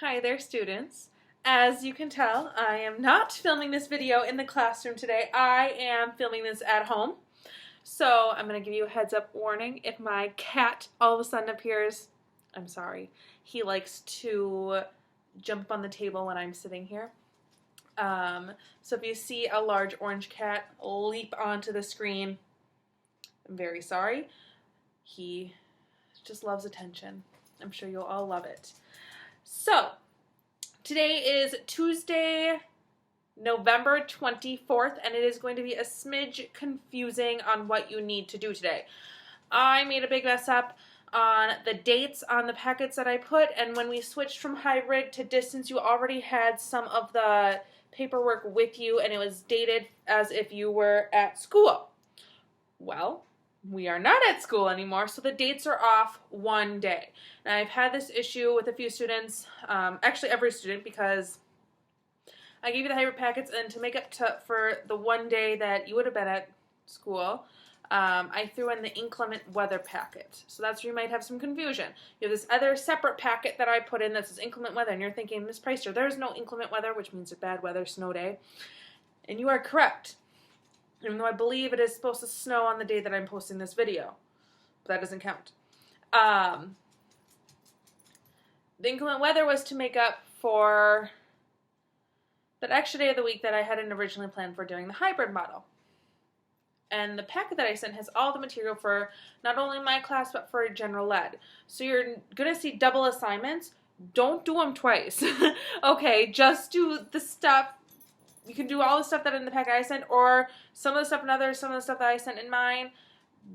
Hi there, students. As you can tell, I am not filming this video in the classroom today. I am filming this at home. So I'm going to give you a heads up warning. If my cat all of a sudden appears, I'm sorry. He likes to jump on the table when I'm sitting here. So if you see a large orange cat leap onto the screen, I'm very sorry. He just loves attention. I'm sure you'll all love it. So, today is Tuesday, November 24th, and it is going to be a smidge confusing on what you need to do today. I made a big mess up on the dates on the packets that I put, and when we switched from hybrid to distance, you already had some of the paperwork with you, and it was dated as if you were at school. Well, we are not at school anymore, so the dates are off one day. And I've had this issue with a few students, actually every student, because I gave you the hybrid packets, and to make up for the one day that you would have been at school, I threw in the inclement weather packet. So that's where you might have some confusion. You have this other separate packet that I put in that says inclement weather, and you're thinking, Ms. Preister, there's no inclement weather, which means a bad weather snow day. And you are correct. Even though I believe it is supposed to snow on the day that I'm posting this video. But that doesn't count. The inclement weather was to make up for that extra day of the week that I hadn't originally planned for during the hybrid model. And the packet that I sent has all the material for not only my class, but for general ed. So you're going to see double assignments. Don't do them twice. Okay, just do the stuff. You can do all the stuff that in the packet I sent, or some of the stuff in others, some of the stuff that I sent in mine.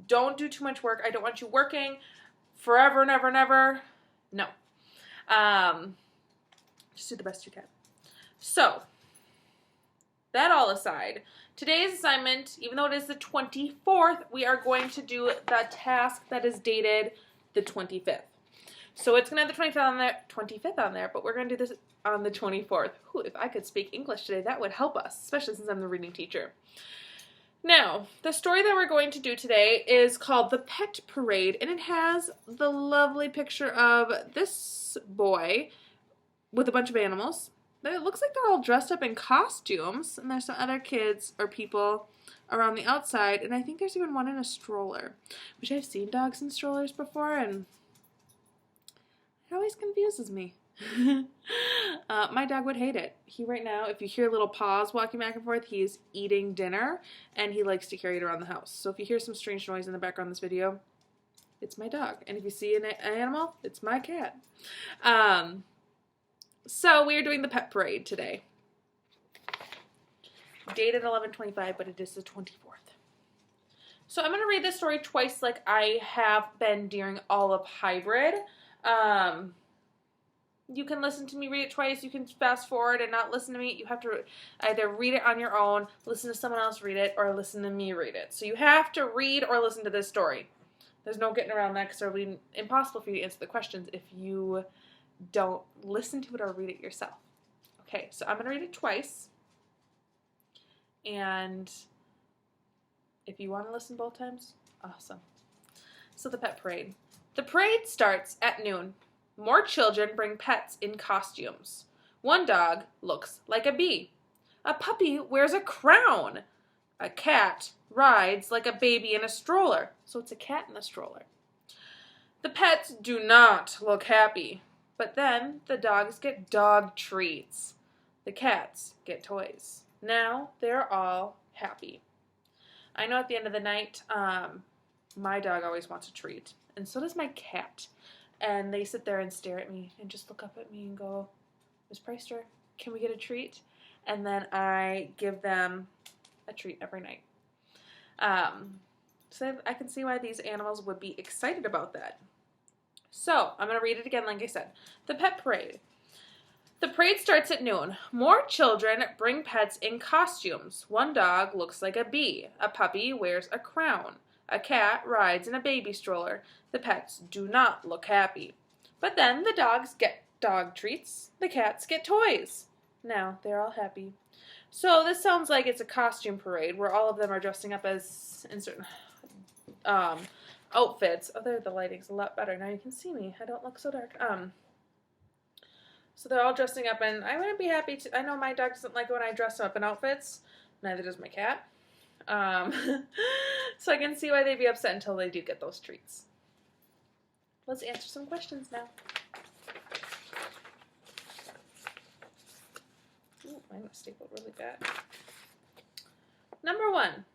Don't do too much work. I don't want you working forever and ever and ever. No. Just do the best you can. So, that all aside, today's assignment, even though it is the 24th, we are going to do the task that is dated the 25th. So it's going to have the 25th on there, but we're going to do this on the 24th. Ooh, if I could speak English today, that would help us, especially since I'm the reading teacher. Now, the story that we're going to do today is called The Pet Parade, and it has the lovely picture of this boy with a bunch of animals. It looks like they're all dressed up in costumes, and there's some other kids or people around the outside, and I think there's even one in a stroller, which I've seen dogs in strollers before, and it always confuses me. My dog would hate it. He right now, if you hear little paws walking back and forth, he's eating dinner, and he likes to carry it around the house. So if you hear some strange noise in the background of this video, it's my dog. And if you see an animal, it's my cat. So we are doing the pet parade today. Dated 11/25, but it is the 24th. So I'm going to read this story twice like I have been during all of hybrid. You can listen to me read it twice. You can fast forward and not listen to me. You have to either read it on your own, listen to someone else read it, or listen to me read it. So you have to read or listen to this story. There's no getting around that because it will be impossible for you to answer the questions if you don't listen to it or read it yourself. Okay, so I'm going to read it twice. And if you want to listen both times, awesome. So the pet parade. The parade starts at noon. More children bring pets in costumes. One dog looks like a bee. A puppy wears a crown. A cat rides like a baby in a stroller. So it's a cat in a stroller. The pets do not look happy. But then the dogs get dog treats. The cats get toys. Now they're all happy. I know at the end of the night, my dog always wants a treat. And so does my cat. And they sit there and stare at me and just look up at me and go, Ms. Preister, can we get a treat? And then I give them a treat every night. So I can see why these animals would be excited about that. So I'm going to read it again like I said. The pet parade. The parade starts at noon. More children bring pets in costumes. One dog looks like a bee. A puppy wears a crown. A cat rides in a baby stroller. The pets do not look happy. But then the dogs get dog treats. The cats get toys. Now they're all happy. So this sounds like it's a costume parade where all of them are dressing up as in certain outfits. Oh, there the lighting's a lot better. Now you can see me. I don't look so dark. So they're all dressing up, and I wouldn't be happy to. I know my dog doesn't like when I dress up in outfits. Neither does my cat. So I can see why they'd be upset until they do get those treats. Let's answer some questions now. Ooh, I'm going to staple really bad. Number 1.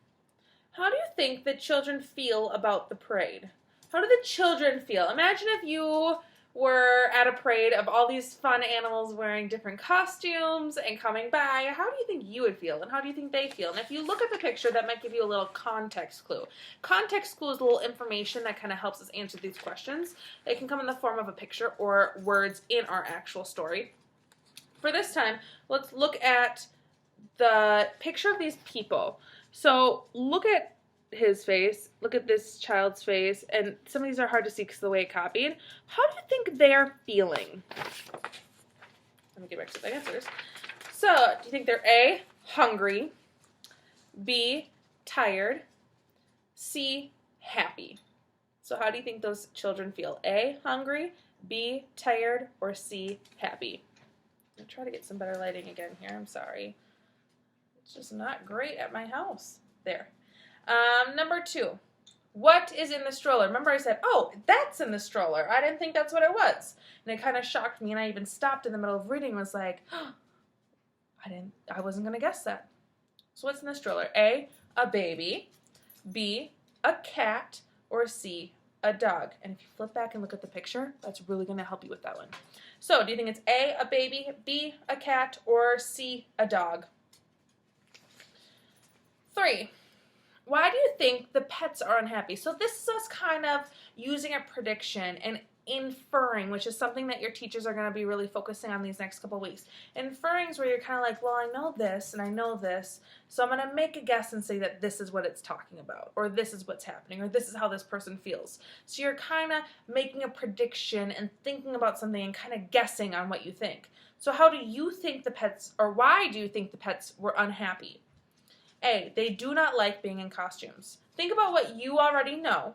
How do you think the children feel about the parade? How do the children feel? Imagine if you were at a parade of all these fun animals wearing different costumes and coming by. How do you think you would feel, and how do you think they feel? And if you look at the picture, that might give you a little context clue. Context clue is a little information that kind of helps us answer these questions. It can come in the form of a picture or words in our actual story. For this time, let's look at the picture of these people. So look at his face, look at this child's face, and some of these are hard to see because of the way it copied. How do you think they're feeling? Let me get back to the answers. So, do you think they're A, hungry, B, tired, C, happy? So how do you think those children feel? A, hungry, B, tired, or C, happy? I'm going to try to get some better lighting again here. I'm sorry. It's just not great at my house. There. Number 2, what is in the stroller? Remember I said, oh, that's in the stroller. I didn't think that's what it was. And it kind of shocked me, and I even stopped in the middle of reading and was like, oh, I wasn't going to guess that. So what's in the stroller? A baby, B, a cat, or C, a dog. And if you flip back and look at the picture, that's really going to help you with that one. So do you think it's A, a baby, B, a cat, or C, a dog? 3. Why do you think the pets are unhappy? So this is us kind of using a prediction and inferring, which is something that your teachers are going to be really focusing on these next couple weeks. Inferring is where you're kind of like, well, I know this and I know this, so I'm going to make a guess and say that this is what it's talking about, or this is what's happening, or this is how this person feels. So you're kind of making a prediction and thinking about something and kind of guessing on what you think. So how do you think the pets, or why do you think the pets were unhappy? A, they do not like being in costumes. Think about what you already know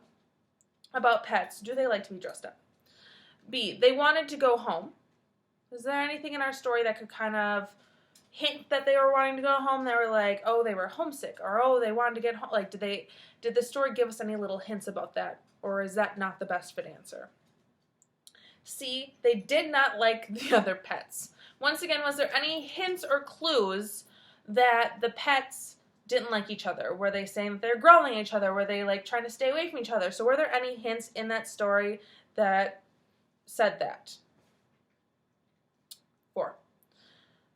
about pets. Do they like to be dressed up? B, they wanted to go home. Is there anything in our story that could kind of hint that they were wanting to go home? They were like, oh, they were homesick, or oh, they wanted to get home. Like, did the story give us any little hints about that, or is that not the best fit answer? C, they did not like the other pets. Once again, was there any hints or clues that the pets didn't like each other? Were they saying that they're growling at each other? Were they like trying to stay away from each other? So were there any hints in that story that said that? 4.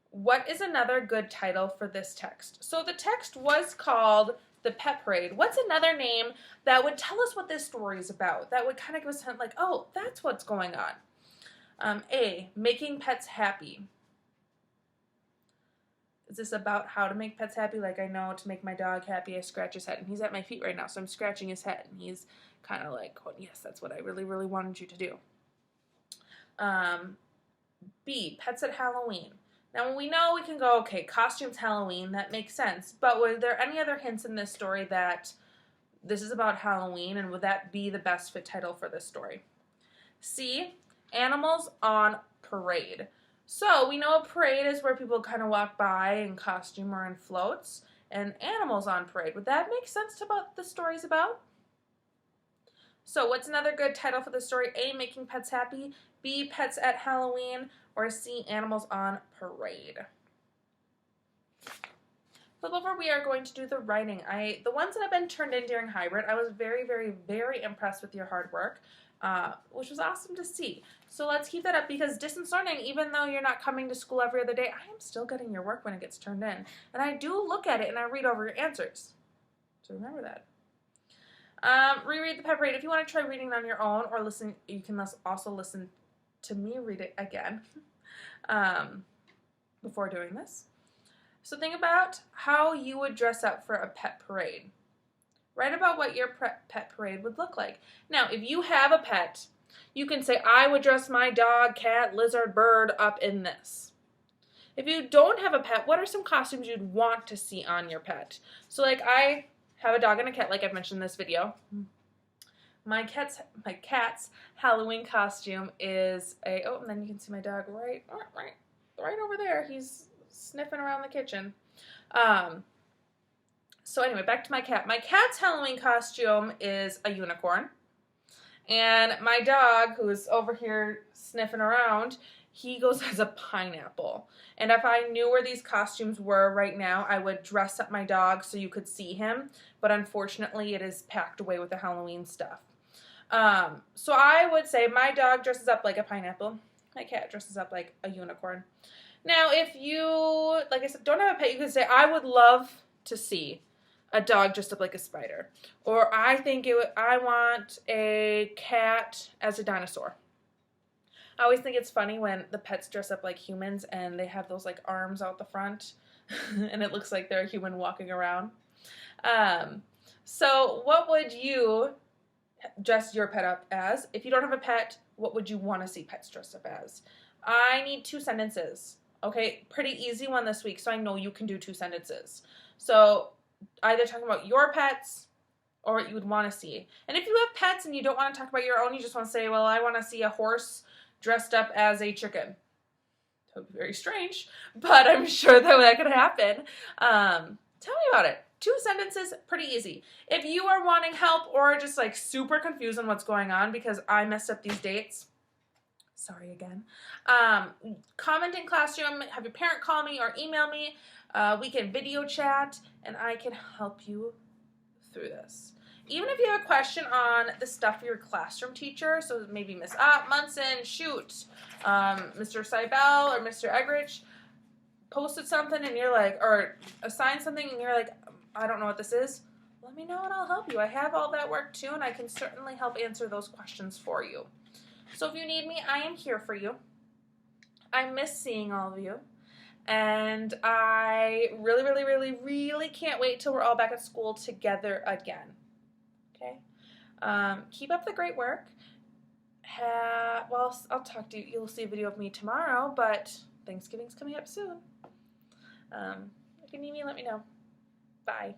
What is another good title for this text? So the text was called The Pet Parade. What's another name that would tell us what this story is about? That would kind of give us a hint like, oh, that's what's going on. A, Making Pets Happy. Is this about how to make pets happy? Like, I know to make my dog happy, I scratch his head. And he's at my feet right now, so I'm scratching his head. And he's kind of like, oh, yes, that's what I really, really wanted you to do. B, Pets at Halloween. Now, we know we can go, okay, costumes Halloween, that makes sense. But were there any other hints in this story that this is about Halloween, and would that be the best fit title for this story? C, Animals on Parade. So we know a parade is where people kind of walk by in costume or in floats, and animals on parade. Would that make sense to what the story's about? So what's another good title for the story? A, Making Pets Happy, B, Pets at Halloween, or C, Animals on Parade. Flip over, we are going to do the writing. The ones that have been turned in during hybrid, I was very, very, very impressed with your hard work, which was awesome to see. So let's keep that up, because distance learning, even though you're not coming to school every other day, I am still getting your work when it gets turned in. And I do look at it and I read over your answers. So remember that. Reread the pep parade. If you want to try reading it on your own or listen, you can also listen to me read it again before doing this. So think about how you would dress up for a pet parade. Write about what your pet parade would look like. Now, if you have a pet, you can say, I would dress my dog, cat, lizard, bird up in this. If you don't have a pet, what are some costumes you'd want to see on your pet? So like I have a dog and a cat, like I've mentioned in this video. my cat's Halloween costume is a, oh, and then you can see my dog right over there. He's sniffing around the kitchen. So anyway, back to my cat. My cat's Halloween costume is a unicorn. And my dog, who's over here sniffing around, he goes as a pineapple. And if I knew where these costumes were right now, I would dress up my dog so you could see him. But unfortunately, it is packed away with the Halloween stuff. So I would say my dog dresses up like a pineapple. My cat dresses up like a unicorn. Now, if you, like I said, don't have a pet, you could say, I would love to see a dog dressed up like a spider. Or I think I want a cat as a dinosaur. I always think it's funny when the pets dress up like humans and they have those like arms out the front and it looks like they're a human walking around. So what would you dress your pet up as? If you don't have a pet, what would you want to see pets dressed up as? I need 2 sentences. Okay, pretty easy one this week, so I know you can do 2 sentences. So either talking about your pets or what you would want to see. And if you have pets and you don't want to talk about your own, you just want to say, well, I want to see a horse dressed up as a chicken. That would be very strange, but I'm sure that could happen. Tell me about it. 2 sentences, pretty easy. If you are wanting help or just like super confused on what's going on because I messed up these dates, sorry again. Comment in Classroom, have your parent call me or email me. We can video chat and I can help you through this. Even if you have a question on the stuff for your classroom teacher, so maybe Miss Munson, Mr. Seibel or Mr. Egrich posted something and you're like, or assigned something and you're like, I don't know what this is, let me know and I'll help you. I have all that work too and I can certainly help answer those questions for you. So if you need me, I am here for you. I miss seeing all of you. And I really can't wait till we're all back at school together again. Okay? Keep up the great work. Well, I'll talk to you. You'll see a video of me tomorrow, but Thanksgiving's coming up soon. If you need me, let me know. Bye.